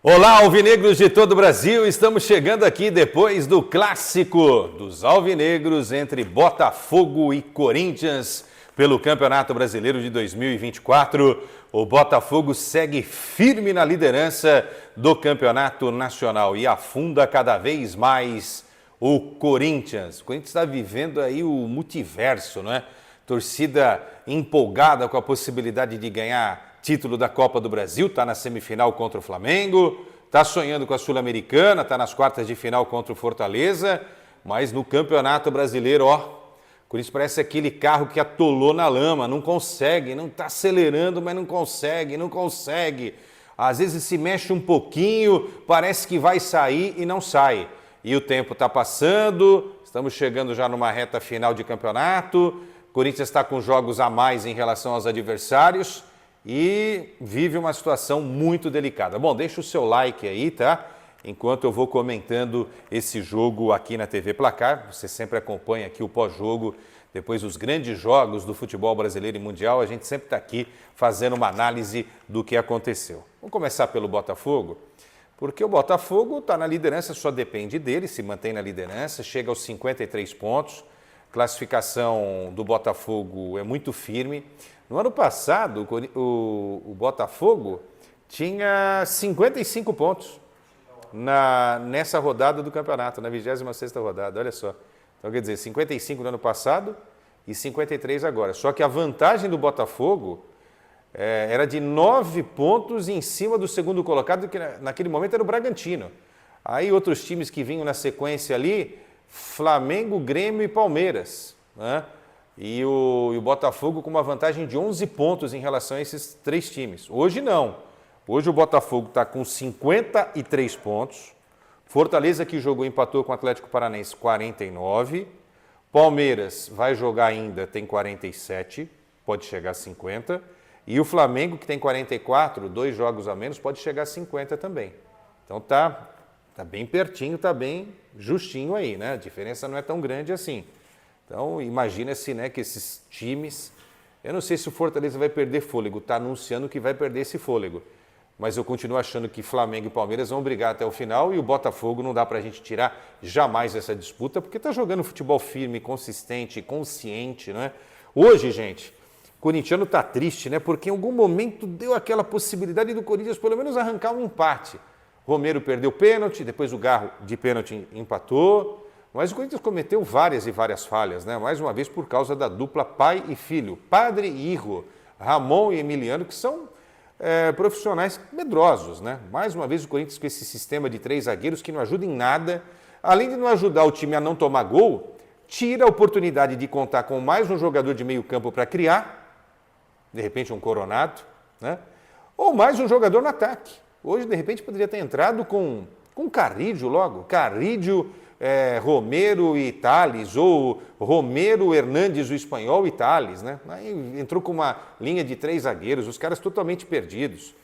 Olá, alvinegros de todo o Brasil, estamos chegando aqui depois do clássico dos alvinegros entre Botafogo e Corinthians pelo Campeonato Brasileiro de 2024. O Botafogo segue firme na liderança do Campeonato Nacional e afunda cada vez mais o Corinthians. O Corinthians está vivendo aí o multiverso, não é? Torcida empolgada com a possibilidade de ganhar título da Copa do Brasil, está na semifinal contra o Flamengo, está sonhando com a Sul-Americana, está nas quartas de final contra o Fortaleza, mas no Campeonato Brasileiro, ó, o Corinthians parece aquele carro que atolou na lama, não consegue, não está acelerando, mas não consegue. Às vezes se mexe um pouquinho, parece que vai sair e não sai. E o tempo está passando, estamos chegando já numa reta final de campeonato, o Corinthians está com jogos a mais em relação aos adversários e vive uma situação muito delicada. Bom, deixa o seu like aí, tá? Enquanto eu vou comentando esse jogo aqui na TV Placar, você sempre acompanha aqui o pós-jogo, depois dos grandes jogos do futebol brasileiro e mundial, a gente sempre está aqui fazendo uma análise do que aconteceu. Vamos começar pelo Botafogo, porque o Botafogo está na liderança, só depende dele, se mantém na liderança, chega aos 53 pontos, classificação do Botafogo é muito firme. No ano passado, o Botafogo tinha 55 pontos nessa rodada do campeonato, na 26ª rodada, olha só. Então, quer dizer, 55 no ano passado e 53 agora. Só que a vantagem do Botafogo era de 9 pontos em cima do segundo colocado, que naquele momento era o Bragantino. Aí outros times que vinham na sequência ali, Flamengo, Grêmio e Palmeiras, né? E o Botafogo com uma vantagem de 11 pontos em relação a esses três times. Hoje não. Hoje o Botafogo está com 53 pontos. Fortaleza, que jogou, empatou com o Atlético Paranaense, 49. Palmeiras vai jogar ainda, tem 47, pode chegar a 50. E o Flamengo, que tem 44, 2 jogos a menos, pode chegar a 50 também. Então tá bem pertinho, tá bem justinho aí, né? A diferença não é tão grande assim. Então, imagina-se, né, que esses times... Eu não sei se o Fortaleza vai perder fôlego, está anunciando que vai perder esse fôlego. Mas eu continuo achando que Flamengo e Palmeiras vão brigar até o final e o Botafogo não dá para a gente tirar jamais essa disputa, porque está jogando futebol firme, consistente, consciente, né? Hoje, gente, o corintiano está triste, né? Porque em algum momento deu aquela possibilidade do Corinthians pelo menos arrancar um empate. Romero perdeu pênalti, depois o Garro de pênalti empatou... Mas o Corinthians cometeu várias e várias falhas, né? Mais uma vez por causa da dupla pai e filho, padre e hijo, Ramon e Emiliano, que são profissionais medrosos, né? Mais uma vez o Corinthians com esse sistema de 3 zagueiros que não ajuda em nada, além de não ajudar o time a não tomar gol, tira a oportunidade de contar com mais um jogador de meio campo para criar, de repente um Coronado, né? Ou mais um jogador no ataque. Hoje, de repente, poderia ter entrado com Carrídio logo, Carrídio... Romero e Thales, ou Romero, Hernandes, o espanhol e Thales, né? Aí entrou com uma linha de 3 zagueiros, os caras totalmente perdidos.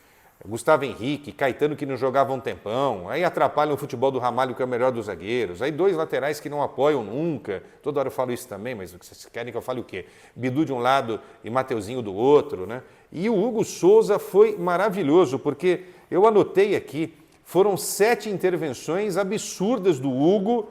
Gustavo Henrique, Caetano que não jogava um tempão, aí atrapalham o futebol do Ramalho, que é o melhor dos zagueiros, aí 2 laterais que não apoiam nunca, toda hora eu falo isso também, mas vocês querem que eu fale o quê? Bidu de um lado e Mateuzinho do outro, né? E o Hugo Souza foi maravilhoso, porque eu anotei aqui, foram 7 intervenções absurdas do Hugo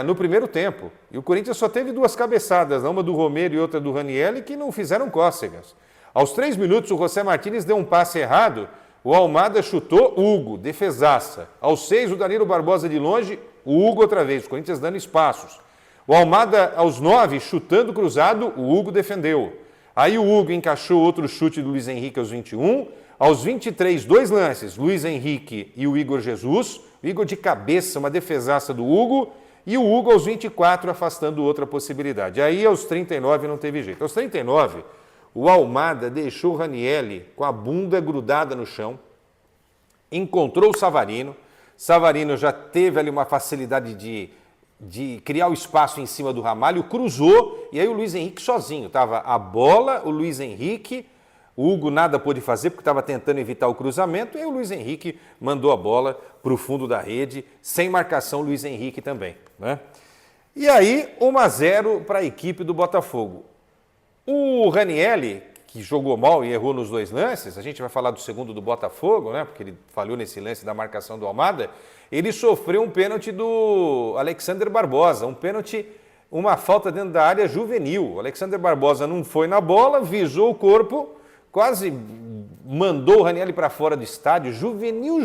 no primeiro tempo. E o Corinthians só teve 2 cabeçadas, uma do Romero e outra do Ranielli, que não fizeram cócegas. Aos 3 minutos, o José Martínez deu um passe errado, o Almada chutou, Hugo, defesaça. Aos 6, o Danilo Barbosa de longe, o Hugo outra vez, o Corinthians dando espaços. O Almada, aos 9, chutando cruzado, o Hugo defendeu. Aí o Hugo encaixou outro chute do Luiz Henrique aos 21, aos 23, 2 lances, Luiz Henrique e o Igor Jesus, o Igor de cabeça, uma defesaça do Hugo, e o Hugo aos 24 afastando outra possibilidade. Aí aos 39 não teve jeito. Aos 39, o Almada deixou o Ranielli com a bunda grudada no chão, encontrou o Savarino já teve ali uma facilidade de criar o espaço em cima do Ramalho, cruzou, e aí o Luiz Henrique sozinho, estava a bola, o Luiz Henrique... O Hugo nada pôde fazer porque estava tentando evitar o cruzamento e o Luiz Henrique mandou a bola para o fundo da rede, sem marcação Luiz Henrique também, né? E aí 1-0 para a equipe do Botafogo. O Ranielli, que jogou mal e errou nos dois lances, a gente vai falar do segundo do Botafogo, né? Porque ele falhou nesse lance da marcação do Almada, ele sofreu um pênalti do Alexander Barbosa, um pênalti, uma falta dentro da área juvenil. O Alexander Barbosa não foi na bola, visou o corpo, quase mandou o Ranieri para fora do estádio. Juvenil,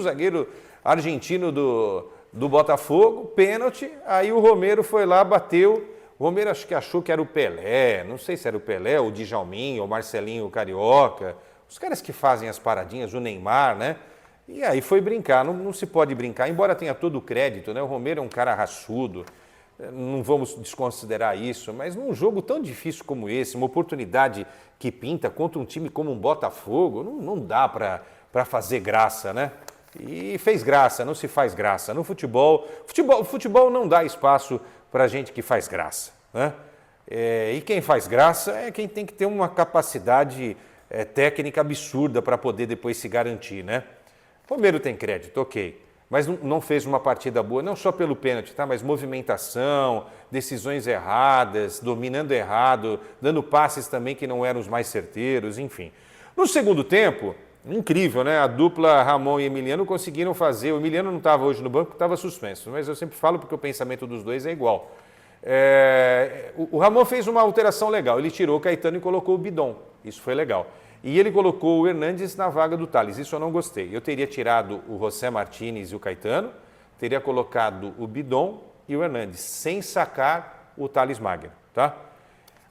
zagueiro argentino do Botafogo, pênalti. Aí o Romero foi lá, bateu. O Romero acho que achou que era o Pelé, não sei se era o Pelé, o Djalminha, o Marcelinho, o Carioca, os caras que fazem as paradinhas, o Neymar, né? E aí foi brincar, não se pode brincar, embora tenha todo o crédito, né? O Romero é um cara raçudo, não vamos desconsiderar isso, mas num jogo tão difícil como esse, uma oportunidade que pinta contra um time como um Botafogo, não dá para fazer graça, né? E fez graça, não se faz graça. No futebol não dá espaço para gente que faz graça, né? E quem faz graça é quem tem que ter uma capacidade técnica absurda para poder depois se garantir, né? O Romero tem crédito, ok, mas não fez uma partida boa, não só pelo pênalti, tá? Mas movimentação, decisões erradas, dominando errado, dando passes também que não eram os mais certeiros, enfim. No segundo tempo, incrível, né? A dupla Ramon e Emiliano conseguiram fazer. O Emiliano não estava hoje no banco, estava suspenso, mas eu sempre falo porque o pensamento dos dois é igual. O Ramon fez uma alteração legal, ele tirou o Caetano e colocou o Bidon, isso foi legal. E ele colocou o Hernandes na vaga do Tales, isso eu não gostei. Eu teria tirado o José Martínez e o Caetano, teria colocado o Bidon e o Hernandes, sem sacar o Tales Magno, tá?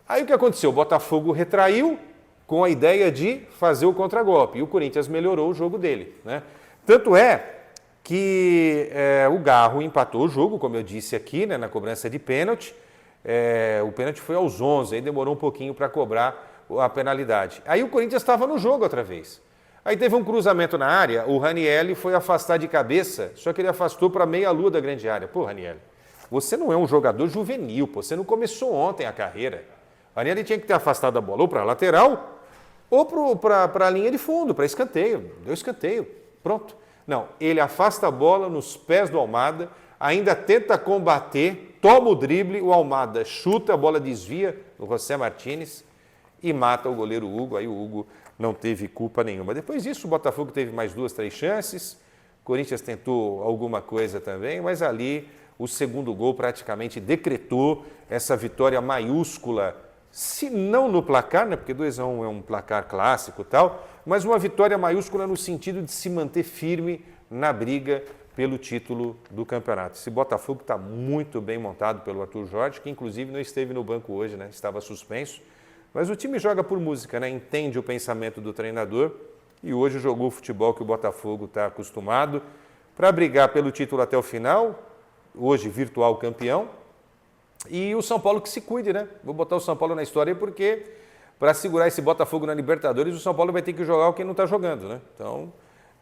Aí o que aconteceu? O Botafogo retraiu com a ideia de fazer o contragolpe, e o Corinthians melhorou o jogo dele, né? Tanto é que o Garro empatou o jogo, como eu disse aqui, né, na cobrança de pênalti. O pênalti foi aos 11, aí demorou um pouquinho para cobrar a penalidade. Aí o Corinthians estava no jogo outra vez. Aí teve um cruzamento na área, o Ranieri foi afastar de cabeça, só que ele afastou para meia-lua da grande área. Pô, Ranieri, você não é um jogador juvenil, pô, você não começou ontem a carreira. O Ranieri tinha que ter afastado a bola ou para a lateral ou para a linha de fundo, para escanteio. Deu escanteio, pronto. Não, ele afasta a bola nos pés do Almada, ainda tenta combater, toma o drible, o Almada chuta, a bola desvia do José Martínez e mata o goleiro Hugo. Aí o Hugo não teve culpa nenhuma. Depois disso, o Botafogo teve mais 2, 3 chances, o Corinthians tentou alguma coisa também, mas ali o segundo gol praticamente decretou essa vitória maiúscula, se não no placar, né, porque 2-1 é um placar clássico e tal, mas uma vitória maiúscula no sentido de se manter firme na briga pelo título do campeonato. Esse Botafogo está muito bem montado pelo Arthur Jorge, que inclusive não esteve no banco hoje, né, estava suspenso. Mas o time joga por música, né? Entende o pensamento do treinador e hoje jogou o futebol que o Botafogo está acostumado para brigar pelo título até o final, hoje virtual campeão, e o São Paulo que se cuide, né? Vou botar o São Paulo na história porque para segurar esse Botafogo na Libertadores, o São Paulo vai ter que jogar o que não está jogando, né? Então,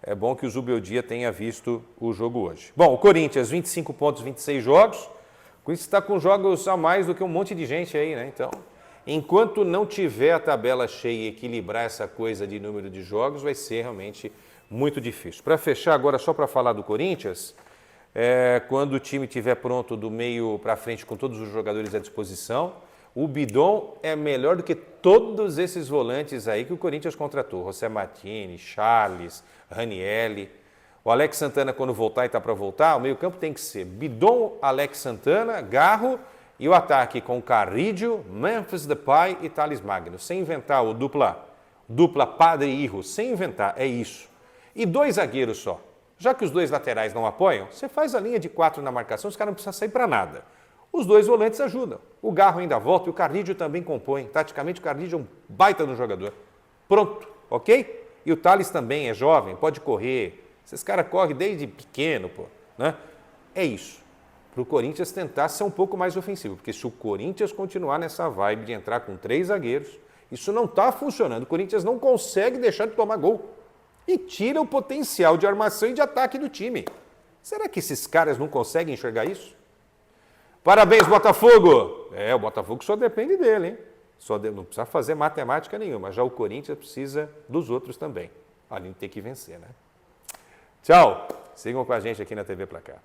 é bom que o Zubeldia tenha visto o jogo hoje. Bom, o Corinthians, 25 pontos, 26 jogos. O Corinthians está com jogos a mais do que um monte de gente aí, né? Então, enquanto não tiver a tabela cheia e equilibrar essa coisa de número de jogos, vai ser realmente muito difícil. Para fechar agora, só para falar do Corinthians, quando o time estiver pronto do meio para frente com todos os jogadores à disposição, o Bidon é melhor do que todos esses volantes aí que o Corinthians contratou. José Martínez, Charles, Ranieri. O Alex Santana, quando voltar e está para voltar, o meio campo tem que ser Bidon, Alex Santana, Garro, e o ataque com Carrillo, Memphis Depay e Tales Magno. Sem inventar o dupla Padre e Hijo, sem inventar, é isso. E 2 zagueiros só. Já que os 2 laterais não apoiam, você faz a linha de 4 na marcação, os caras não precisam sair para nada. Os 2 volantes ajudam. O Garro ainda volta e o Carrillo também compõe. Taticamente, o Carrillo é um baita no jogador. Pronto, ok? E o Tales também é jovem, pode correr. Esses caras correm desde pequeno, pô, né? É isso. Para o Corinthians tentar ser um pouco mais ofensivo, porque se o Corinthians continuar nessa vibe de entrar com 3 zagueiros, isso não está funcionando. O Corinthians não consegue deixar de tomar gol e tira o potencial de armação e de ataque do time. Será que esses caras não conseguem enxergar isso? Parabéns, Botafogo! O Botafogo só depende dele, hein? Não precisa fazer matemática nenhuma, já o Corinthians precisa dos outros também, além de ter que vencer, né? Tchau! Sigam com a gente aqui na TV Placar.